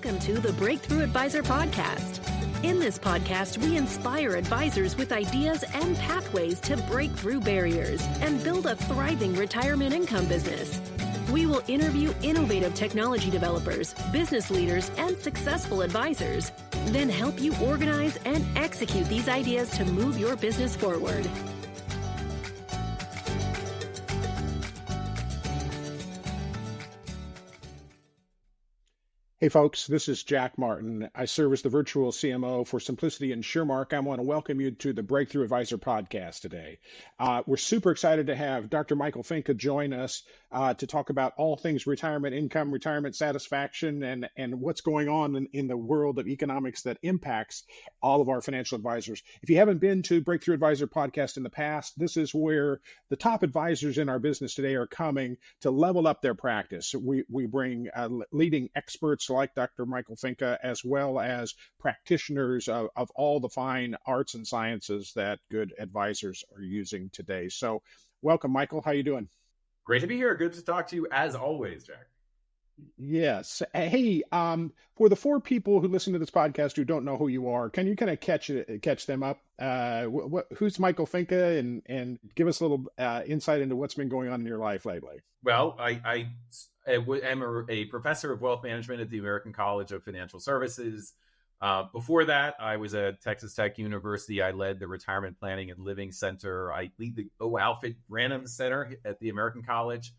Welcome to the Breakthrough Advisor Podcast. In this podcast, we inspire advisors with ideas and pathways to break through barriers and build a thriving retirement income business. We will interview innovative technology developers, business leaders, and successful advisors, then help you organize and execute these ideas to move your business forward. Hey folks, this is Jack Martin. I serve as the virtual CMO for Simplicity InsurMark. I want to welcome you to the Breakthrough Advisor podcast today. We're super excited to have Dr. Michael Finke join us to talk about all things retirement income, retirement satisfaction, and what's going on in the world of economics that impacts all of our financial advisors. If you haven't been to Breakthrough Advisor podcast in the past, this is where the top advisors in our business today are coming to level up their practice. We bring leading experts like Dr. Michael Finke, as well as practitioners of all the fine arts and sciences that good advisors are using today. So welcome, Michael. How you doing? Great to be here. Good to talk to you as always, Jack. Yes. Hey, for the four people who listen to this podcast who don't know who you are, can you kind of catch them up? Who's Michael Finke, and give us a little insight into what's been going on in your life lately? Well, I am a professor of wealth management at the American College of Financial Services. Before that, I was at Texas Tech University. I led the Retirement Planning and Living Center. I lead the Alfred Branham Center at the American College.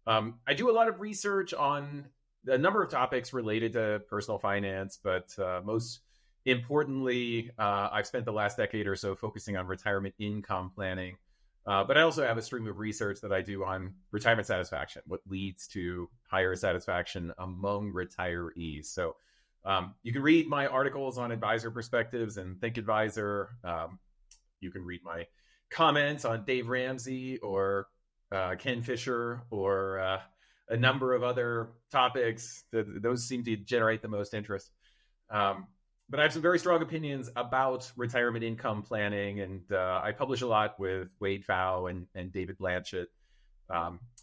I do a lot of research on a number of topics related to personal finance, but most importantly, I've spent the last decade or so focusing on retirement income planning. But I also have a stream of research that I do on retirement satisfaction, what leads to higher satisfaction among retirees. So you can read my articles on advisor perspectives and Think Advisor. You can read my comments on Dave Ramsey or Ken Fisher or a number of other topics. Those seem to generate the most interest. But I have some very strong opinions about retirement income planning, and I publish a lot with Wade Pfau and David Blanchett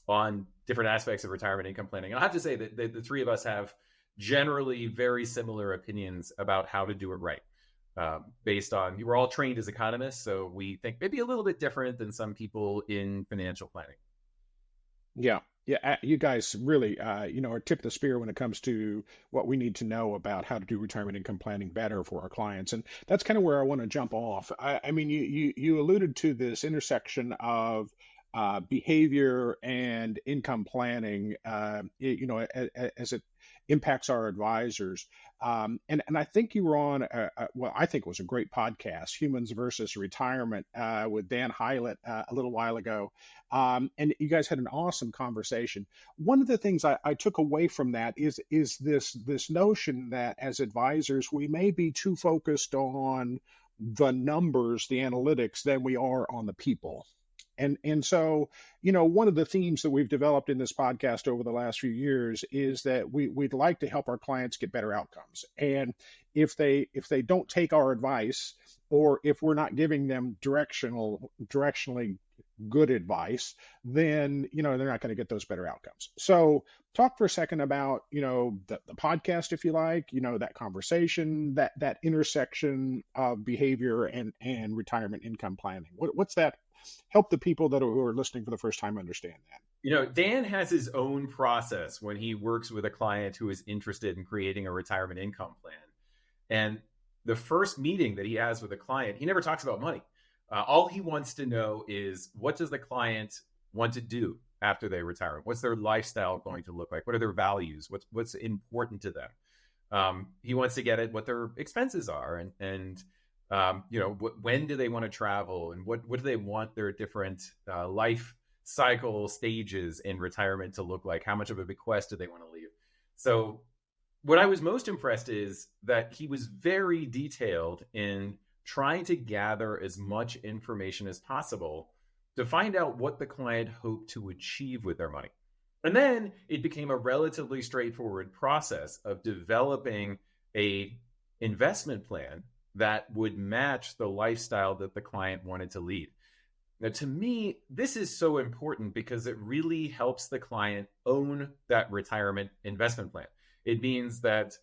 on different aspects of retirement income planning. And I have to say that the three of us have generally very similar opinions about how to do it right, based on, we're all trained as economists, so we think maybe a little bit different than some people in financial planning. Yeah. Yeah, you guys really, are tip of the spear when it comes to what we need to know about how to do retirement income planning better for our clients. And that's kind of where I want to jump off. I mean, you alluded to this intersection of behavior and income planning, as it impacts our advisors. And I think you were on, I think it was a great podcast, Humans versus Retirement, with Dan Hylett a little while ago. And you guys had an awesome conversation. One of the things I took away from that is this notion that as advisors, we may be too focused on the numbers, the analytics, than we are on the people. And so, one of the themes that we've developed in this podcast over the last few years is that we'd like to help our clients get better outcomes. And if they don't take our advice, or if we're not giving them directionally good advice, then, they're not going to get those better outcomes. So talk for a second about, the podcast, if you like, that conversation, that intersection of behavior and retirement income planning. What's that? Help the people who are listening for the first time understand that. Dan has his own process when he works with a client who is interested in creating a retirement income plan. And the first meeting that he has with a client, he never talks about money. All he wants to know is, what does the client want to do after they retire? What's their lifestyle going to look like? What are their values? What's important to them? He wants to get at what their expenses are and when do they want to travel, and what do they want their different life cycle stages in retirement to look like? How much of a bequest do they want to leave? So what I was most impressed is that he was very detailed in trying to gather as much information as possible to find out what the client hoped to achieve with their money. And then it became a relatively straightforward process of developing a investment plan that would match the lifestyle that the client wanted to lead. Now, to me, this is so important because it really helps the client own that retirement investment plan. It means that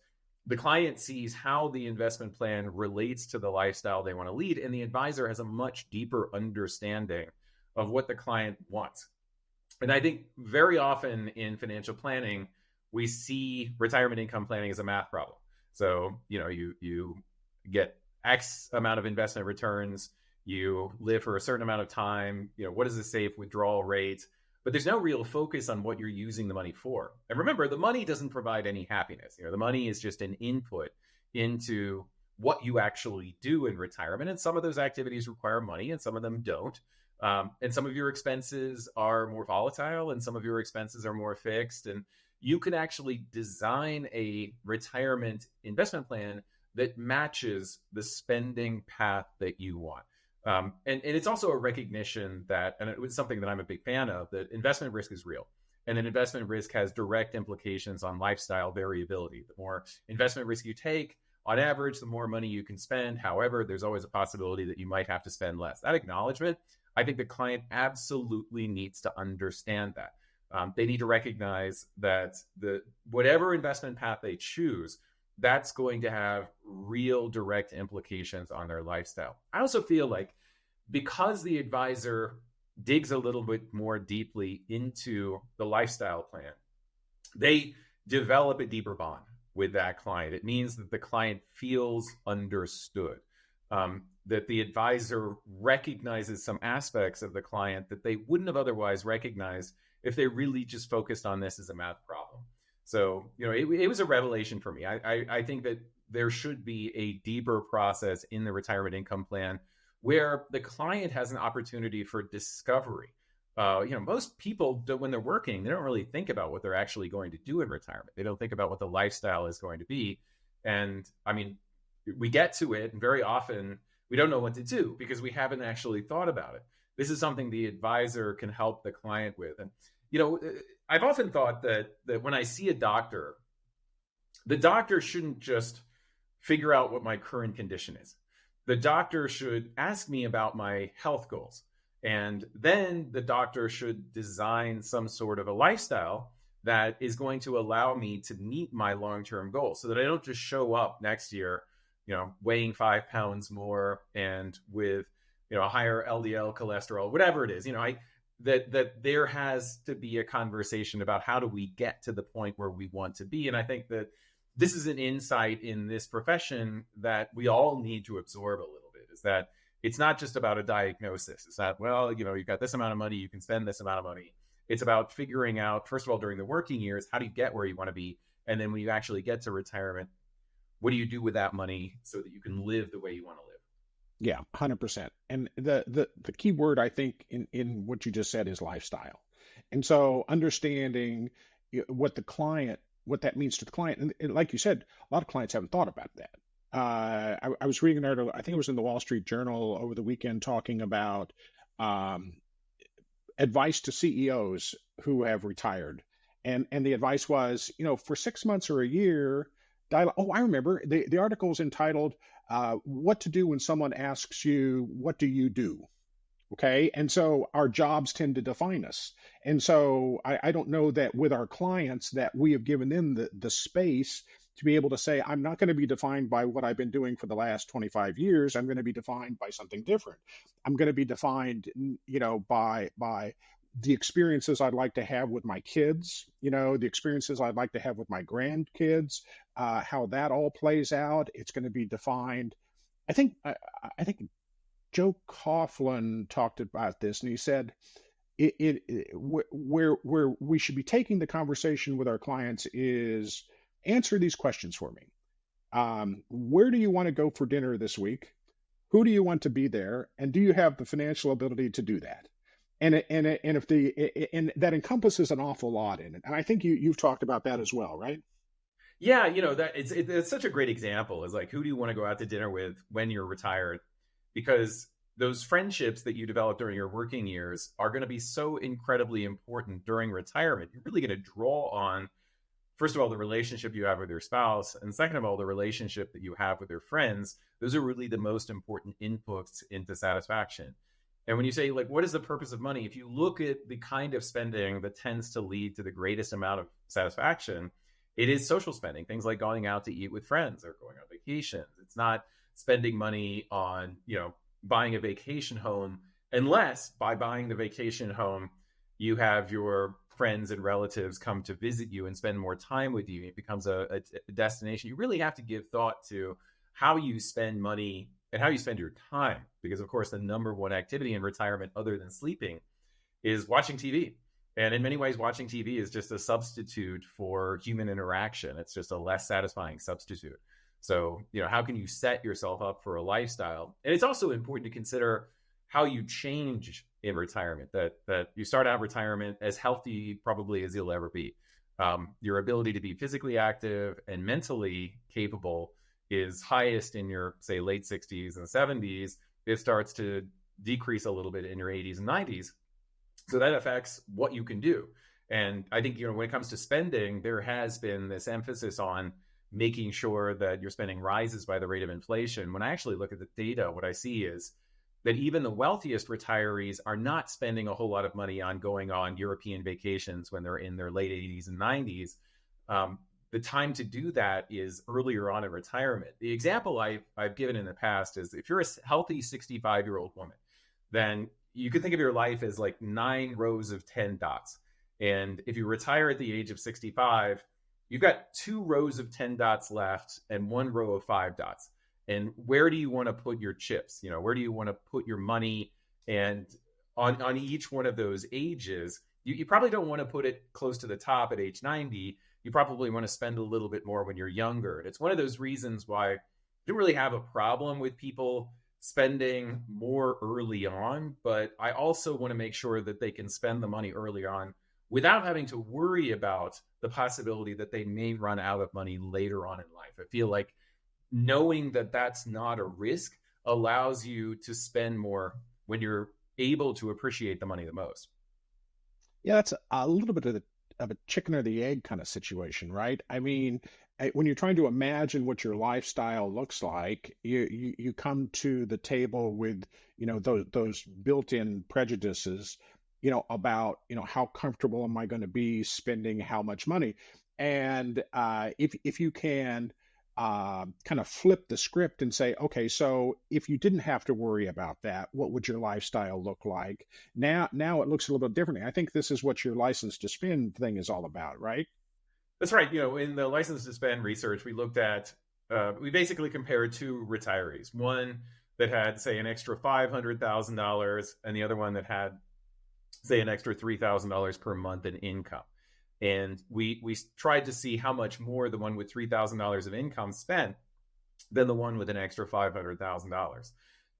the client sees how the investment plan relates to the lifestyle they want to lead, and the advisor has a much deeper understanding of what the client wants. And I think very often in financial planning, we see retirement income planning as a math problem. So, you get X amount of investment returns, you live for a certain amount of time, what is the safe withdrawal rate? But there's no real focus on what you're using the money for. And remember, the money doesn't provide any happiness. The money is just an input into what you actually do in retirement. And some of those activities require money and some of them don't. And some of your expenses are more volatile and some of your expenses are more fixed. And you can actually design a retirement investment plan that matches the spending path that you want. And it's also a recognition that, and it was something that I'm a big fan of, that investment risk is real. And then investment risk has direct implications on lifestyle variability. The more investment risk you take, on average, the more money you can spend. However, there's always a possibility that you might have to spend less. That acknowledgement, I think the client absolutely needs to understand that. They need to recognize that whatever investment path they choose, that's going to have real direct implications on their lifestyle. I also feel like because the advisor digs a little bit more deeply into the lifestyle plan, they develop a deeper bond with that client. It means that the client feels understood, that the advisor recognizes some aspects of the client that they wouldn't have otherwise recognized if they really just focused on this as a math problem. So, it was a revelation for me. I think that there should be a deeper process in the retirement income plan where the client has an opportunity for discovery. Most people, when they're working, they don't really think about what they're actually going to do in retirement. They don't think about what the lifestyle is going to be. And I mean, we get to it, and very often we don't know what to do because we haven't actually thought about it. This is something the advisor can help the client with. And I've often thought that when I see a doctor, the doctor shouldn't just figure out what my current condition is. The doctor should ask me about my health goals. And then the doctor should design some sort of a lifestyle that is going to allow me to meet my long-term goals so that I don't just show up next year, weighing 5 pounds more and with, a higher LDL cholesterol, whatever it is. That there has to be a conversation about how do we get to the point where we want to be. And I think that this is an insight in this profession that we all need to absorb a little bit, is that it's not just about a diagnosis. It's not, you've got this amount of money, you can spend this amount of money. It's about figuring out, first of all, during the working years, how do you get where you want to be? And then when you actually get to retirement, what do you do with that money so that you can live the way you want to live? Yeah, 100%. And the key word, I think, in what you just said is lifestyle. And so understanding what that means to the client. And like you said, a lot of clients haven't thought about that. I was reading an article, I think it was in the Wall Street Journal over the weekend, talking about advice to CEOs who have retired. And the advice was, for 6 months or a year, I remember the article is entitled, What to Do When Someone Asks You, What Do You Do? Okay. And so our jobs tend to define us. And so I don't know that with our clients that we have given them the space to be able to say, I'm not going to be defined by what I've been doing for the last 25 years. I'm going to be defined by something different. I'm going to be defined, by the experiences I'd like to have with my kids, the experiences I'd like to have with my grandkids, how that all plays out. It's going to be defined. I think Joe Coughlin talked about this, and he said where we should be taking the conversation with our clients is answer these questions for me. Where do you want to go for dinner this week? Who do you want to be there? And do you have the financial ability to do that? And that encompasses an awful lot in it. And I think you've talked about that as well, right? Yeah, that it's such a great example. Is like, who do you want to go out to dinner with when you're retired? Because those friendships that you develop during your working years are going to be so incredibly important during retirement. You're really going to draw on, first of all, the relationship you have with your spouse, and second of all, the relationship that you have with your friends. Those are really the most important inputs into satisfaction. And when you say, like, what is the purpose of money? If you look at the kind of spending that tends to lead to the greatest amount of satisfaction, It is social spending, things like going out to eat with friends or going on vacations. It's not spending money on, buying a vacation home, unless by buying the vacation home, you have your friends and relatives come to visit you and spend more time with you. It becomes a destination. You really have to give thought to how you spend money and how you spend your time, because of course the number one activity in retirement other than sleeping is watching TV. And in many ways, watching TV is just a substitute for human interaction. It's just a less satisfying substitute. So, how can you set yourself up for a lifestyle? And it's also important to consider how you change in retirement, that you start out retirement as healthy probably as you'll ever be. Your ability to be physically active and mentally capable is highest in your, say, late 60s and 70s. It starts to decrease a little bit in your 80s and 90s. So that affects what you can do. And I think, when it comes to spending, there has been this emphasis on making sure that your spending rises by the rate of inflation. When I actually look at the data, what I see is that even the wealthiest retirees are not spending a whole lot of money on going on European vacations when they're in their late 80s and 90s. The time to do that is earlier on in retirement. The example I've given in the past is if you're a healthy 65-year-old woman, then you can think of your life as like 9 rows of 10 dots. And if you retire at the age of 65, you've got 2 rows of 10 dots left and 1 row of 5 dots. And where do you want to put your chips? Where do you want to put your money? And on each one of those ages, you probably don't want to put it close to the top at age 90. You probably want to spend a little bit more when you're younger. And it's one of those reasons why I don't really have a problem with people spending more early on, but I also want to make sure that they can spend the money early on without having to worry about the possibility that they may run out of money later on in life. I feel like knowing that that's not a risk allows you to spend more when you're able to appreciate the money the most. Yeah, that's a little bit of a chicken or the egg kind of situation, right? I mean, when you're trying to imagine what your lifestyle looks like, you come to the table with, those built-in prejudices, about, how comfortable am I going to be spending how much money? And if you can kind of flip the script and say, okay, so if you didn't have to worry about that, what would your lifestyle look like? Now it looks a little bit differently. I think this is what your license to spend thing is all about, right? That's right. In the license to spend research, we basically compared 2 retirees, one that had, say, an extra $500,000 and the other one that had, say, an extra $3,000 per month in income. And we tried to see how much more the one with $3,000 of income spent than the one with an extra $500,000.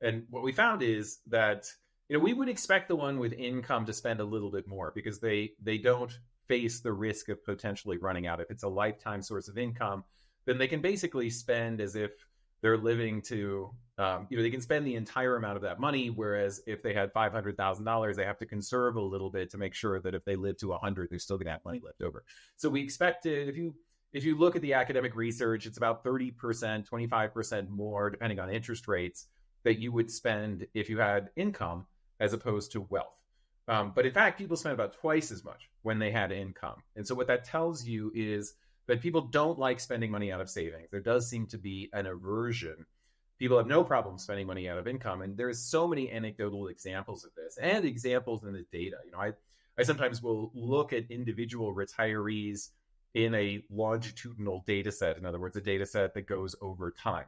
And what we found is that, we would expect the one with income to spend a little bit more because they don't face the risk of potentially running out. If it's a lifetime source of income, then they can basically spend as if they're living to, they can spend the entire amount of that money. Whereas if they had $500,000, they have to conserve a little bit to make sure that if they live to 100, they're still going to have money left over. So we expected, if you look at the academic research, it's about 30%, 25% more, depending on interest rates, that you would spend if you had income as opposed to wealth. But in fact, people spend about twice as much when they had income. And so what that tells you is that people don't like spending money out of savings. There does seem to be an aversion. People have no problem spending money out of income. And there's so many anecdotal examples of this and examples in the data. I sometimes will look at individual retirees in a longitudinal data set. In other words, a data set that goes over time.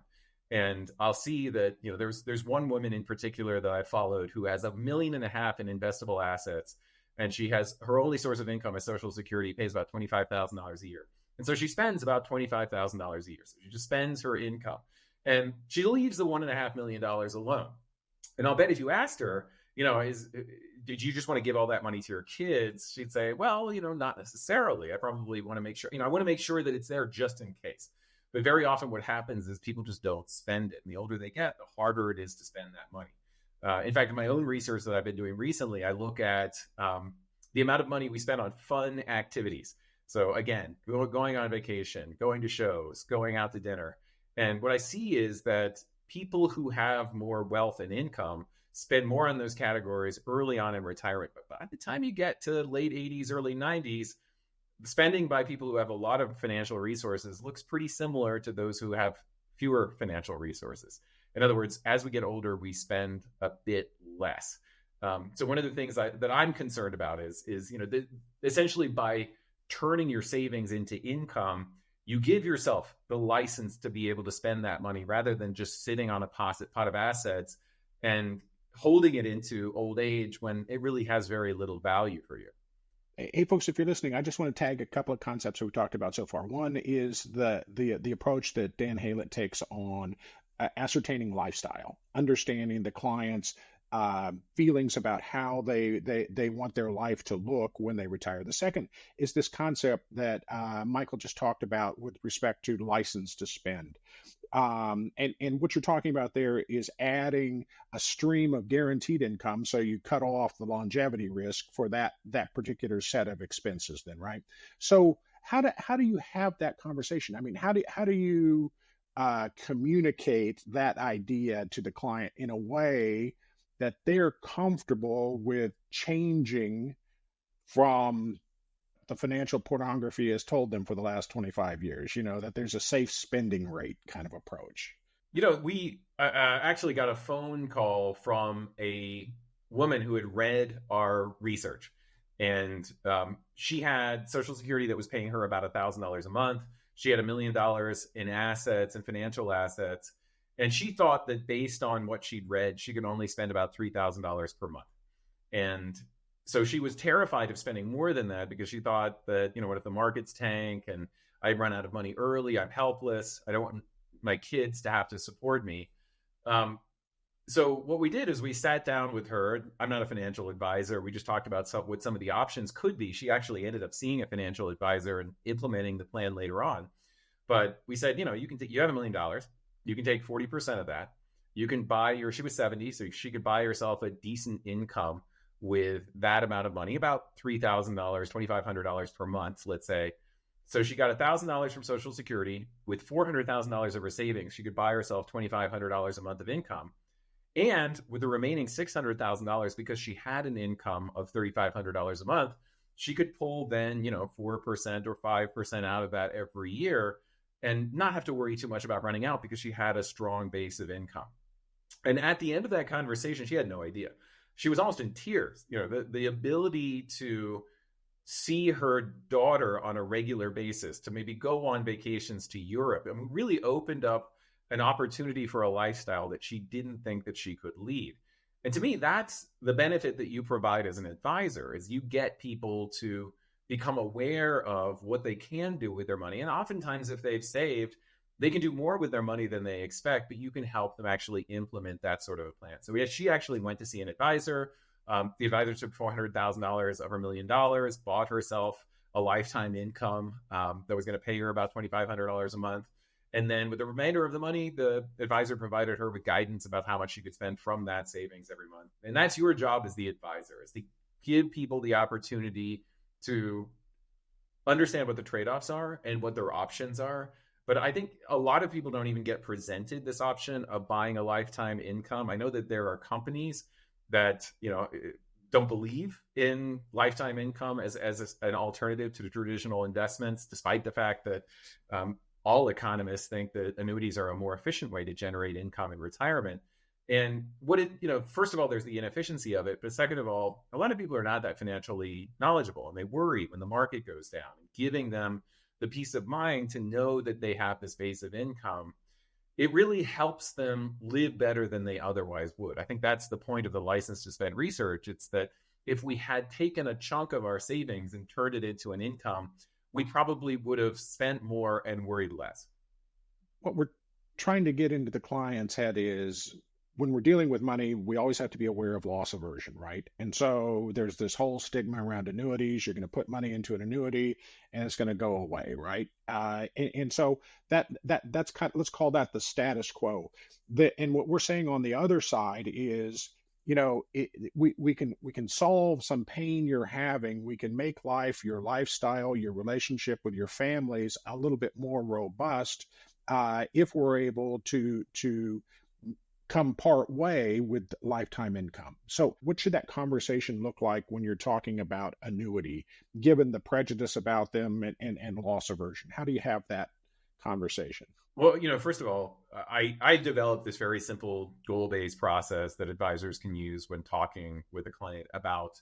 And I'll see that, there's one woman in particular that I followed who has $1.5 million in investable assets. And she has her only source of income is Social Security, pays about $25,000 a year. And so she spends about $25,000 a year. So she just spends her income and she leaves the $1.5 million alone. And I'll bet if you asked her, did you just want to give all that money to your kids? She'd say, well, not necessarily. I probably want to make sure, I want to make sure that it's there just in case. But very often what happens is people just don't spend it. And the older they get, the harder it is to spend that money. In fact, in my own research that I've been doing recently, I look at the amount of money we spend on fun activities. So again, going on vacation, going to shows, going out to dinner. And what I see is that people who have more wealth and income spend more on those categories early on in retirement. But by the time you get to late 80s, early 90s, spending by people who have a lot of financial resources looks pretty similar to those who have fewer financial resources. In other words, as we get older, we spend a bit less. So one of the things that I'm concerned about is essentially by turning your savings into income, you give yourself the license to be able to spend that money rather than just sitting on a pot of assets and holding it into old age when it really has very little value for you. Hey, folks, if you're listening, I just want to tag a couple of concepts that we talked about so far. One is the approach that Dan Haylett takes on ascertaining lifestyle, understanding the client's feelings about how they want their life to look when they retire. The second is this concept that Michael just talked about with respect to license to spend. And what you're talking about there is adding a stream of guaranteed income, so you cut off the longevity risk for that particular set of expenses then, right? So how do you have that conversation? I mean, how do you communicate that idea to the client in a way that they're comfortable with changing from the financial pornography has told them for the last 25 years, that there's a safe spending rate kind of approach? We actually got a phone call from a woman who had read our research, and she had Social Security that was paying her about $1,000 a month. She had $1 million in assets and financial assets. And she thought that based on what she'd read, she could only spend about $3,000 per month. And so she was terrified of spending more than that because she thought that, what if the markets tank and I run out of money early? I'm helpless. I don't want my kids to have to support me. So what we did is we sat down with her. I'm not a financial advisor. We just talked about what some of the options could be. She actually ended up seeing a financial advisor and implementing the plan later on. But we said, you have $1 million. You can take 40% of that. You can buy she was 70, so she could buy herself a decent income with that amount of money, about $3,000, $2,500 per month, let's say. So she got $1,000 from Social Security with $400,000 of her savings. She could buy herself $2,500 a month of income. And with the remaining $600,000, because she had an income of $3,500 a month, she could pull then, 4% or 5% out of that every year and not have to worry too much about running out because she had a strong base of income. And at the end of that conversation, she had no idea. She was almost in tears. The ability to see her daughter on a regular basis, to maybe go on vacations to Europe, and really opened up an opportunity for a lifestyle that she didn't think that she could lead. And to me, that's the benefit that you provide as an advisor, is you get people to become aware of what they can do with their money. And oftentimes, if they've saved, they can do more with their money than they expect, but you can help them actually implement that sort of a plan. So she actually went to see an advisor. The advisor took $400,000 of her $1 million, bought herself a lifetime income that was going to pay her about $2,500 a month. And then with the remainder of the money, the advisor provided her with guidance about how much she could spend from that savings every month. And that's your job as the advisor, is to give people the opportunity to understand what the trade-offs are and what their options are. But I think a lot of people don't even get presented this option of buying a lifetime income. I know that there are companies that, don't believe in lifetime income as an alternative to the traditional investments, despite the fact that all economists think that annuities are a more efficient way to generate income in retirement. And first of all, there's the inefficiency of it. But second of all, a lot of people are not that financially knowledgeable, and they worry when the market goes down. Giving them the peace of mind to know that they have this base of income, it really helps them live better than they otherwise would. I think that's the point of the license to spend research. It's that if we had taken a chunk of our savings and turned it into an income, we probably would have spent more and worried less. What we're trying to get into the client's head is, when we're dealing with money, we always have to be aware of loss aversion, right? And so there's this whole stigma around annuities. You're going to put money into an annuity and it's going to go away, right? And so that's kind of, let's call that the status quo. And what we're saying on the other side is, we can solve some pain you're having. We can make life, your lifestyle, your relationship with your families a little bit more robust if we're able to come part way with lifetime income. So, what should that conversation look like when you're talking about annuity, given the prejudice about them and loss aversion? How do you have that conversation? Well, first of all, I developed this very simple goal-based process that advisors can use when talking with a client about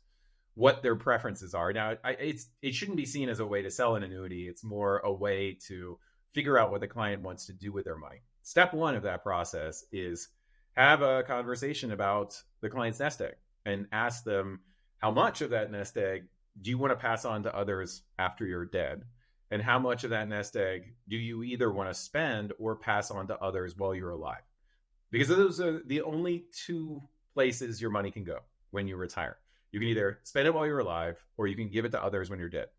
what their preferences are. Now, it shouldn't be seen as a way to sell an annuity. It's more a way to figure out what the client wants to do with their money. Step one of that process is have a conversation about the client's nest egg and ask them how much of that nest egg do you want to pass on to others after you're dead? And how much of that nest egg do you either want to spend or pass on to others while you're alive? Because those are the only two places your money can go when you retire. You can either spend it while you're alive or you can give it to others when you're dead.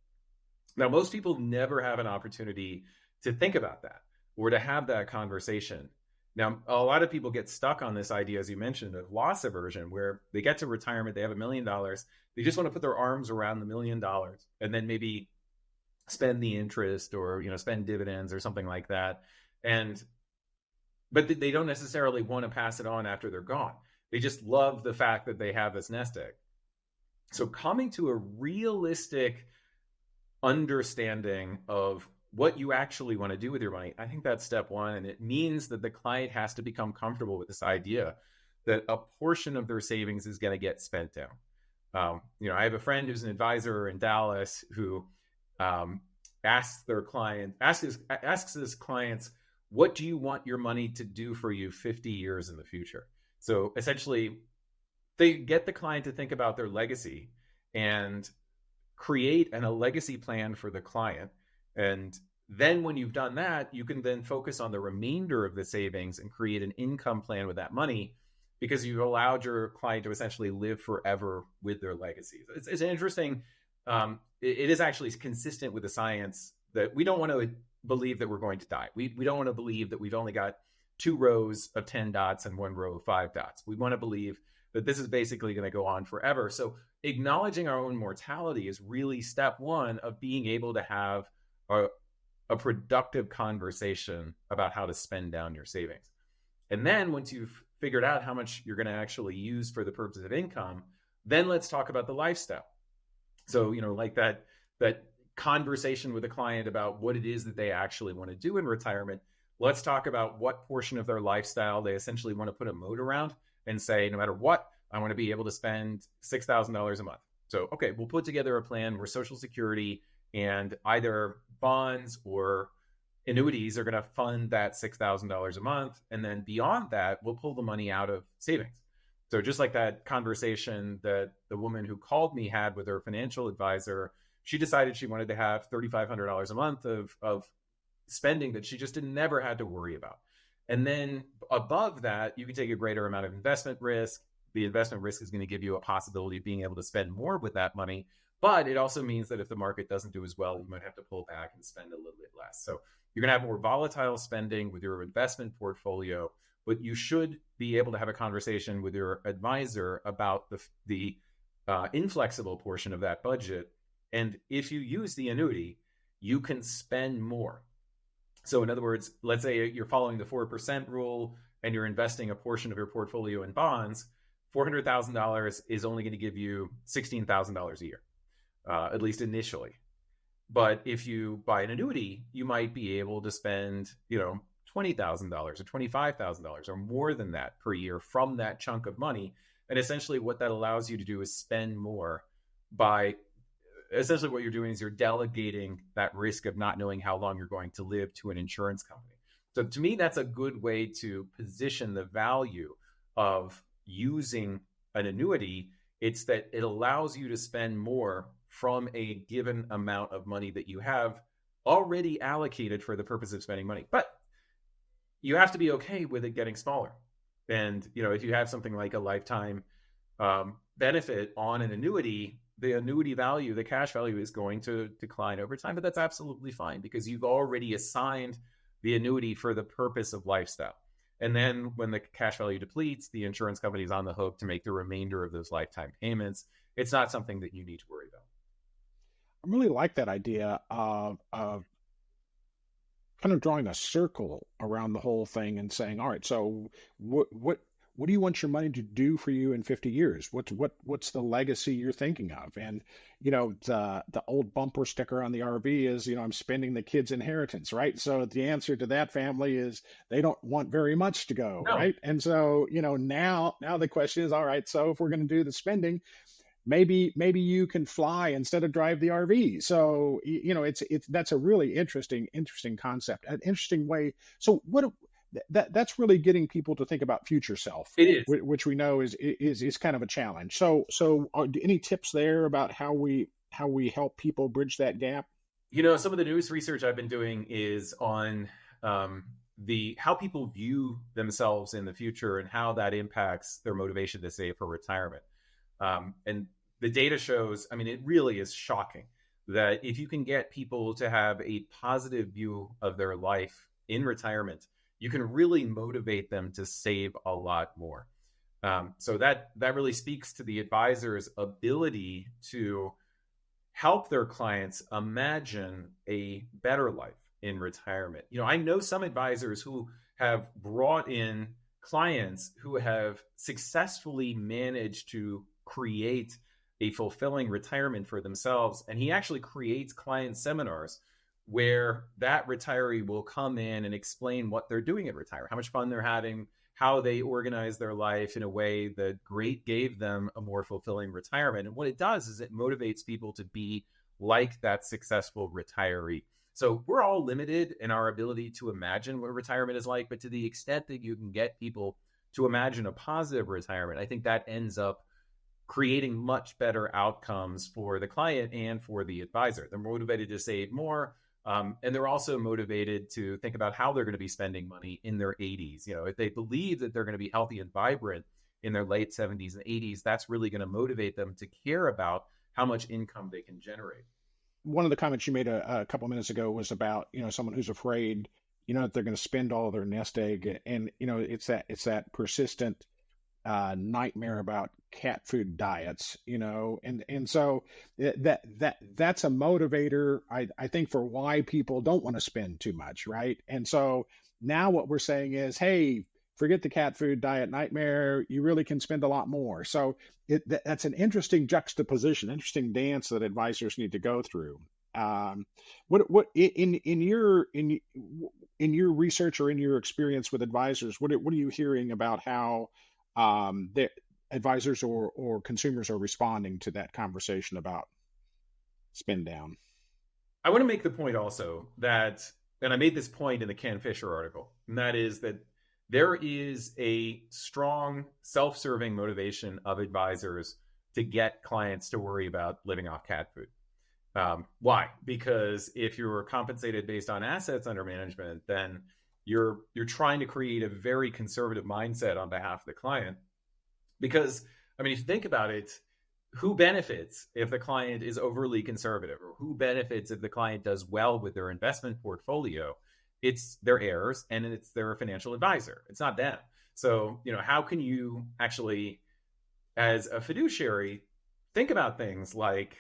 Now, most people never have an opportunity to think about that or to have that conversation. Now, a lot of people get stuck on this idea, as you mentioned, of loss aversion, where they get to retirement, they have $1 million. They just want to put their arms around the $1 million and then maybe spend the interest or, spend dividends or something like that. But they don't necessarily want to pass it on after they're gone. They just love the fact that they have this nest egg. So coming to a realistic understanding of what you actually want to do with your money, I think that's step one. And it means that the client has to become comfortable with this idea that a portion of their savings is going to get spent down. I have a friend who's an advisor in Dallas who asks his clients, what do you want your money to do for you 50 years in the future? So essentially, they get the client to think about their legacy and create a legacy plan for the client. And then when you've done that, you can then focus on the remainder of the savings and create an income plan with that money, because you've allowed your client to essentially live forever with their legacy. It's interesting. It is actually consistent with the science that we don't want to believe that we're going to die. We don't want to believe that we've only got 2 rows of 10 dots and 1 row of 5 dots. We want to believe that this is basically going to go on forever. So acknowledging our own mortality is really step one of being able to have a productive conversation about how to spend down your savings. And then once you've figured out how much you're going to actually use for the purpose of income, then let's talk about the lifestyle. So, like that conversation with a client about what it is that they actually want to do in retirement. Let's talk about what portion of their lifestyle they essentially want to put a moat around and say, no matter what, I want to be able to spend $6,000 a month. So, okay, we'll put together a plan where Social Security and either bonds or annuities are going to fund that $6,000 a month. And then beyond that, we'll pull the money out of savings. So just like that conversation that the woman who called me had with her financial advisor, she decided she wanted to have $3,500 a month of spending that she just never had to worry about. And then above that, you can take a greater amount of investment risk. The investment risk is going to give you a possibility of being able to spend more with that money. But it also means that if the market doesn't do as well, you might have to pull back and spend a little bit less. So you're going to have more volatile spending with your investment portfolio, but you should be able to have a conversation with your advisor about the inflexible portion of that budget. And if you use the annuity, you can spend more. So in other words, let's say you're following the 4% rule and you're investing a portion of your portfolio in bonds, $400,000 is only going to give you $16,000 a year, at least initially. But if you buy an annuity, you might be able to spend, $20,000 or $25,000 or more than that per year from that chunk of money. And essentially what that allows you to do is spend more by essentially what you're doing is you're delegating that risk of not knowing how long you're going to live to an insurance company. So to me, that's a good way to position the value of using an annuity. It's that it allows you to spend more from a given amount of money that you have already allocated for the purpose of spending money. But you have to be okay with it getting smaller. And, if you have something like a lifetime benefit on an annuity, the annuity value, the cash value is going to decline over time, but that's absolutely fine because you've already assigned the annuity for the purpose of lifestyle. And then when the cash value depletes, the insurance company is on the hook to make the remainder of those lifetime payments. It's not something that you need to worry about. I really like that idea of kind of drawing a circle around the whole thing and saying, all right, so what what do you want your money to do for you in 50 years? What's the legacy you're thinking of? And, the old bumper sticker on the RV is, I'm spending the kids' inheritance, right? So the answer to that family is they don't want very much to go, No. right? And so, now the question is, all right, so if we're going to do the spending, maybe you can fly instead of drive the RV. So, it's that's a really interesting concept, an interesting way. So that's really getting people to think about future self, It is. which we know is kind of a challenge. So any tips there about how we help people bridge that gap? Some of the newest research I've been doing is on how people view themselves in the future and how that impacts their motivation to save for retirement. And the data shows, it really is shocking that if you can get people to have a positive view of their life in retirement, you can really motivate them to save a lot more. So that really speaks to the advisor's ability to help their clients imagine a better life in retirement. I know some advisors who have brought in clients who have successfully managed to create a fulfilling retirement for themselves. And he actually creates client seminars where that retiree will come in and explain what they're doing at retire, how much fun they're having, how they organize their life in a way that gave them a more fulfilling retirement. And what it does is it motivates people to be like that successful retiree. So we're all limited in our ability to imagine what retirement is like, but to the extent that you can get people to imagine a positive retirement, I think that ends up creating much better outcomes for the client and for the advisor. They're motivated to save more. And they're also motivated to think about how they're going to be spending money in their 80s. If they believe that they're going to be healthy and vibrant in their late 70s and 80s, that's really going to motivate them to care about how much income they can generate. One of the comments you made a couple minutes ago was about, someone who's afraid, that they're going to spend all of their nest egg. And, it's that persistent nightmare about cat food diets, and so that's a motivator, I think, for why people don't want to spend too much, right? And so now what we're saying is, hey, forget the cat food diet nightmare. You really can spend a lot more. So that's an interesting juxtaposition, interesting dance that advisors need to go through. What in your research or in your experience with advisors, what are you hearing about how the advisors or consumers are responding to that conversation about spend down? I want to make the point also that, and I made this point in the Ken Fisher article, and that is that there is a strong self-serving motivation of advisors to get clients to worry about living off cat food. Why? Because if you're compensated based on assets under management, then you're trying to create a very conservative mindset on behalf of the client. Because, if you think about it, who benefits if the client is overly conservative, or who benefits if the client does well with their investment portfolio? It's their heirs and it's their financial advisor. It's not them. So, how can you actually, as a fiduciary, think about things like,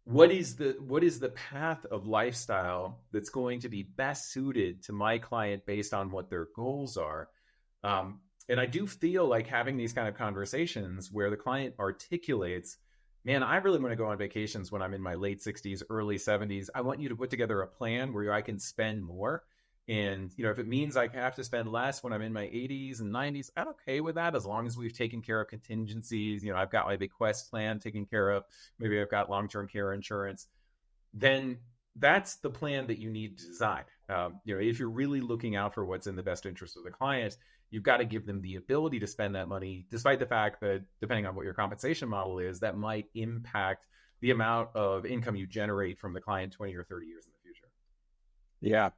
what is the path of lifestyle that's going to be best suited to my client based on what their goals are? And I do feel like having these kind of conversations where the client articulates, man, I really want to go on vacations when I'm in my late 60s, early 70s. I want you to put together a plan where I can spend more. And, if it means I have to spend less when I'm in my 80s and 90s, I'm okay with that, as long as we've taken care of contingencies. I've got my bequest plan taken care of. Maybe I've got long-term care insurance. Then that's the plan that you need to design. If you're really looking out for what's in the best interest of the client, you've got to give them the ability to spend that money, despite the fact that, depending on what your compensation model is, that might impact the amount of income you generate from the client 20 or 30 years in the future. Yeah,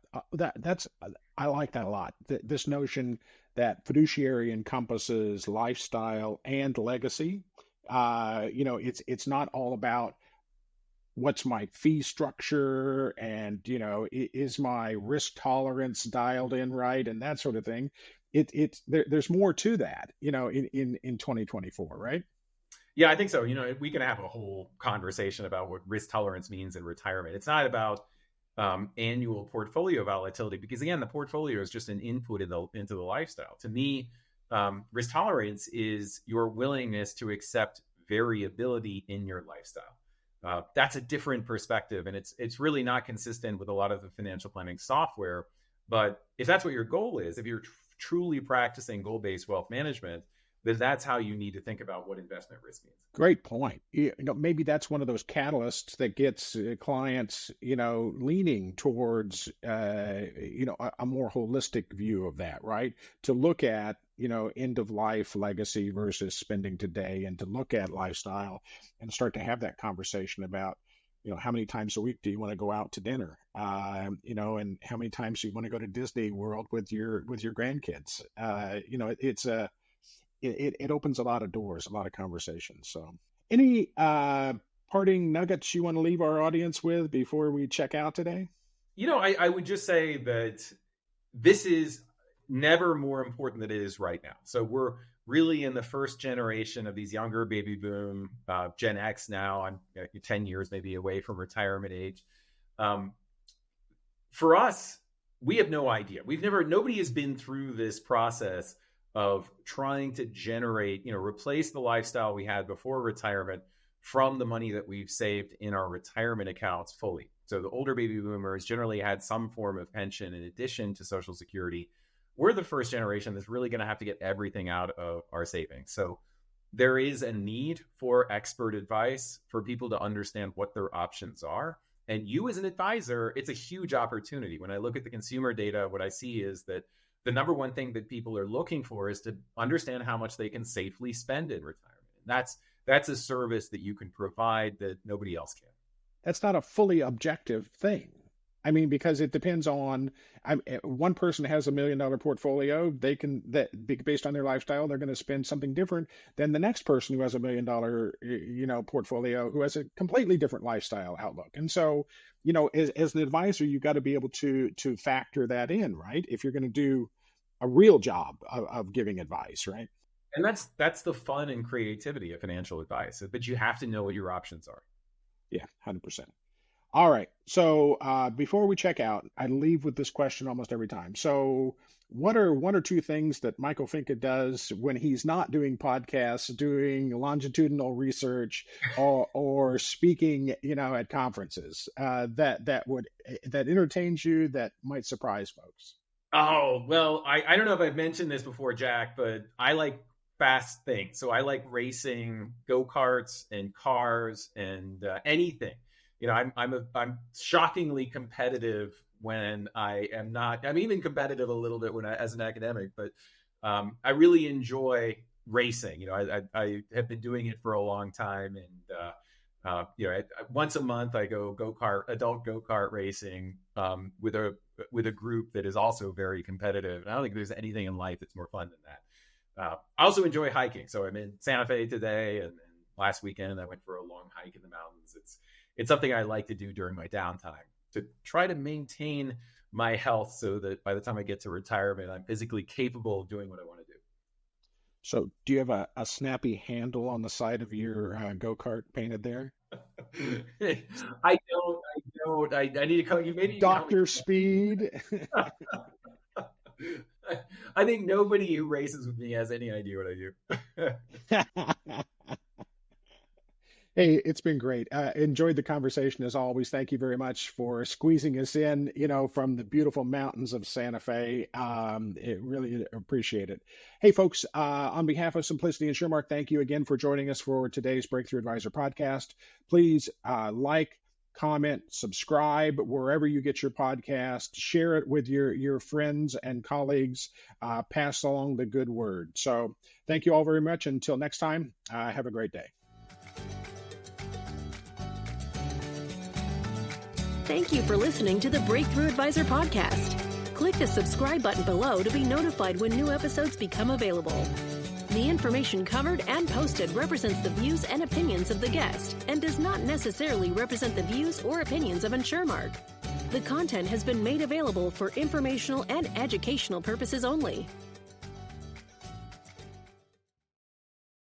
I like that a lot. This notion that fiduciary encompasses lifestyle and legacy. It's not all about what's my fee structure and, is my risk tolerance dialed in right and that sort of thing. There's more to that, in 2024, right? Yeah, I think so. We can have a whole conversation about what risk tolerance means in retirement. It's not about annual portfolio volatility, because again, the portfolio is just an input into the lifestyle. To me, risk tolerance is your willingness to accept variability in your lifestyle. That's a different perspective, and it's really not consistent with a lot of the financial planning software. But if that's what your goal is, if you're truly practicing goal-based wealth management, then that's how you need to think about what investment risk means. Great point. Maybe that's one of those catalysts that gets clients, leaning towards, a more holistic view of that, right? To look at, end of life legacy versus spending today, and to look at lifestyle and start to have that conversation about, how many times a week do you want to go out to dinner? And how many times do you want to go to Disney World with your grandkids? It opens a lot of doors, a lot of conversations. So any parting nuggets you want to leave our audience with before we check out today? I would just say that this is never more important than it is right now. So we're really in the first generation of these younger baby boom, Gen X now. I'm 10 years maybe away from retirement age. For us, we have no idea. Nobody has been through this process of trying to generate, replace the lifestyle we had before retirement from the money that we've saved in our retirement accounts fully. So the older baby boomers generally had some form of pension in addition to Social Security. We're the first generation that's really going to have to get everything out of our savings. So there is a need for expert advice for people to understand what their options are. And you as an advisor, it's a huge opportunity. When I look at the consumer data, what I see is that the number one thing that people are looking for is to understand how much they can safely spend in retirement. And that's a service that you can provide that nobody else can. That's not a fully objective thing. I mean, because it depends on, one person has $1 million portfolio, based on their lifestyle, they're going to spend something different than the next person who has $1 million, portfolio, who has a completely different lifestyle outlook. And so, as an advisor, you've got to be able to factor that in, right? If you're going to do a real job of giving advice, right? And that's the fun and creativity of financial advice, but you have to know what your options are. Yeah, 100%. All right. So before we check out, I leave with this question almost every time. So what are one or two things that Michael Finke does when he's not doing podcasts, doing longitudinal research, or speaking, at conferences that entertains you, that might surprise folks? Oh, well, I don't know if I've mentioned this before, Jack, but I like fast things. So I like racing, go-karts and cars and anything. I'm shockingly competitive when I am not. I'm even competitive a little bit as an academic, but I really enjoy racing. I have been doing it for a long time, and once a month I go adult go-kart racing with a group that is also very competitive. And I don't think there's anything in life that's more fun than that. I also enjoy hiking. So I'm in Santa Fe today, and last weekend I went for a long hike in the mountains. It's something I like to do during my downtime to try to maintain my health so that by the time I get to retirement, I'm physically capable of doing what I want to do. So do you have a snappy handle on the side of your go-kart painted there? I don't. I need to call you. Maybe Dr. Speed. I think nobody who races with me has any idea what I do. Hey, it's been great. Enjoyed the conversation as always. Thank you very much for squeezing us in, from the beautiful mountains of Santa Fe. Really appreciate it. Hey, folks, on behalf of Simplicity InsurMark, thank you again for joining us for today's Breakthrough Advisor podcast. Please like, comment, subscribe wherever you get your podcast. Share it with your friends and colleagues. Pass along the good word. So thank you all very much. Until next time, have a great day. Thank you for listening to the Breakthrough Advisor podcast. Click the subscribe button below to be notified when new episodes become available. The information covered and posted represents the views and opinions of the guest and does not necessarily represent the views or opinions of InsurMark. The content has been made available for informational and educational purposes only.